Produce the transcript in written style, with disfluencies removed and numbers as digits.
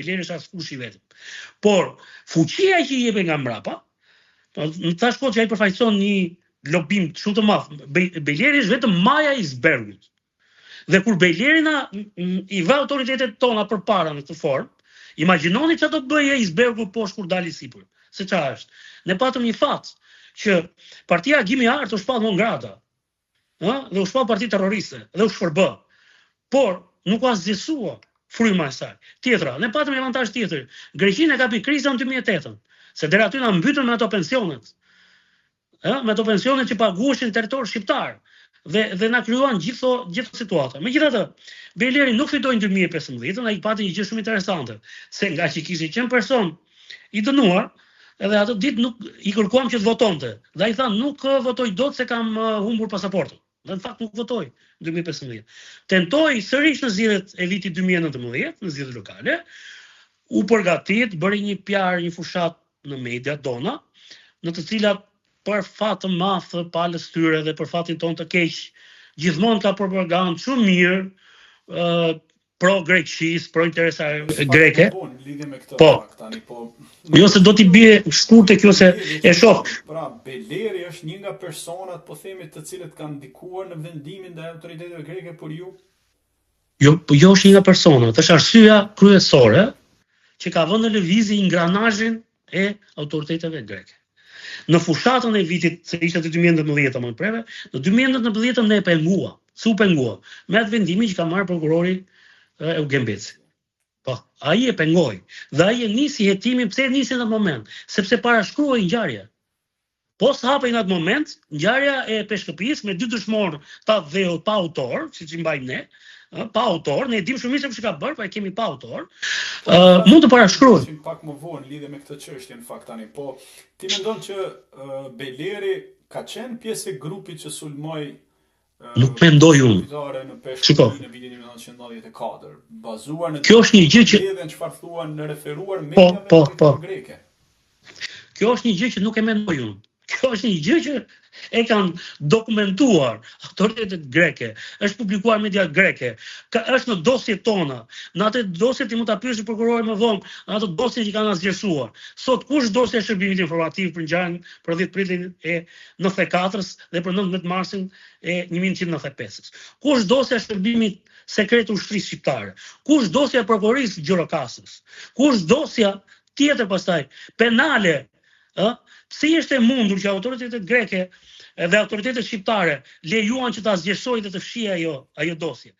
Beleri është askush i vetëm. Por fuqia që i jepet nga mbrapa, në ta shkot që ai përfaqëson një lobim shumë të madh. Beleri është vetëm maja i icebergut. Dhe kur Beleri i vë autoritetet tona përpara në këtë formë, imagjinoni çfarë do të bëjë icebergu poshtë kur dali sipër. Se çfarë është? Ne patëm një fat që partia Gimi Art u shpall Mongrata, dhe u shpall parti terroriste, dhe u shpërbë. Por nuk u asgjësua fryma e saj. Tjetra, ne patëm një avantazh tjetër. Greqinë e kapi kriza në 2008, se deri aty na mbytën me ato pensionet. Me ato pensionet që paguheshin në territor shqiptar. Dhe na krijuan gjithë situata. Megjithatë, Beleri nuk fitoi në 2015, ai pati një gjë shumë interesante, se nga që kishte qenë person i dënuar, edhe atë ditë nuk i kërkuam që të votonte. Dhe ai tha nuk votoj dot se kam humbur pasaportën. Dhe në fakt nuk votoi në 2015. Tentoi sërish në zgjedhjet e vitit 2019, në zgjedhjet lokale, u përgatit, bëri një PR, një fushat në media tona, në të cilat për fat të madh të palës tyre dhe për fatin ton të keq, gjithmonë ka propagandë shumë mirë, pro Greqis, pro interesa greke. Po. Jo se do t'i bie shkurtë kjo se e shoh. Pra, Beleri është një nga personat, po themi, të cilët kanë ndikuar në vendimin ndaj autoriteteve greke për ju? Jo është një nga personat, është arsyeja kryesore që ka vënë në lëvizje ingranazhin e autoriteteve greke. Në fushatën e vitit, se ishte të 2019 më preve, në 2019 ne e pengua, su pengua, me atë vendimin që ka marrë prokurori Eugen Beci. Po, ai e pengoi, dhe ai e nisi hetimin, pse e nisi në atë moment? Sepse parashkruaj ngjarje. Po s'hapej në atë moment, ngjarja e Peshkëpis me 2 dëshmorë ta dheu pa autor, siç i mbajmë ne, pa autor, ne e dim shumë mirë se çka bër, po e kemi pa autor. Mund të parashkruaj. Pak më vonë lidhe me këtë çështje në fakt tani, po ti mendon që Beleri ka qenë pjesë e grupit që sulmoi nuk mendoj unë. Shiko. Në vitin 1994, bazuar në kjo është një gjë që çfarë thuan në referuar mediave greke. Kjo është një gjë që nuk e mendoj unë. Kjo është një gjë që e kanë dokumentuar autoritetet greke, është publikuar në media greke, është në dosjet tona. Në atë dosje ti mund ta pyesësh prokurorin më vonë, në ato dosje që kanë asgjësuar. Sot kush dosja e shërbimit informativ për ngjarjen për 10 pritin e 94-s dhe për 19 marsin e 1995-s? Kush dosja e shërbimit sekret ushtrisë shqiptare? Kush dosja e prokurorisë Gjirokastës? Kush dosja tjetër pastaj penale? Si është e mundur që autoritetet greke dhe autoritetet shqiptare lejuan që ta zgjersojë dhe të fshijë ajo dosje?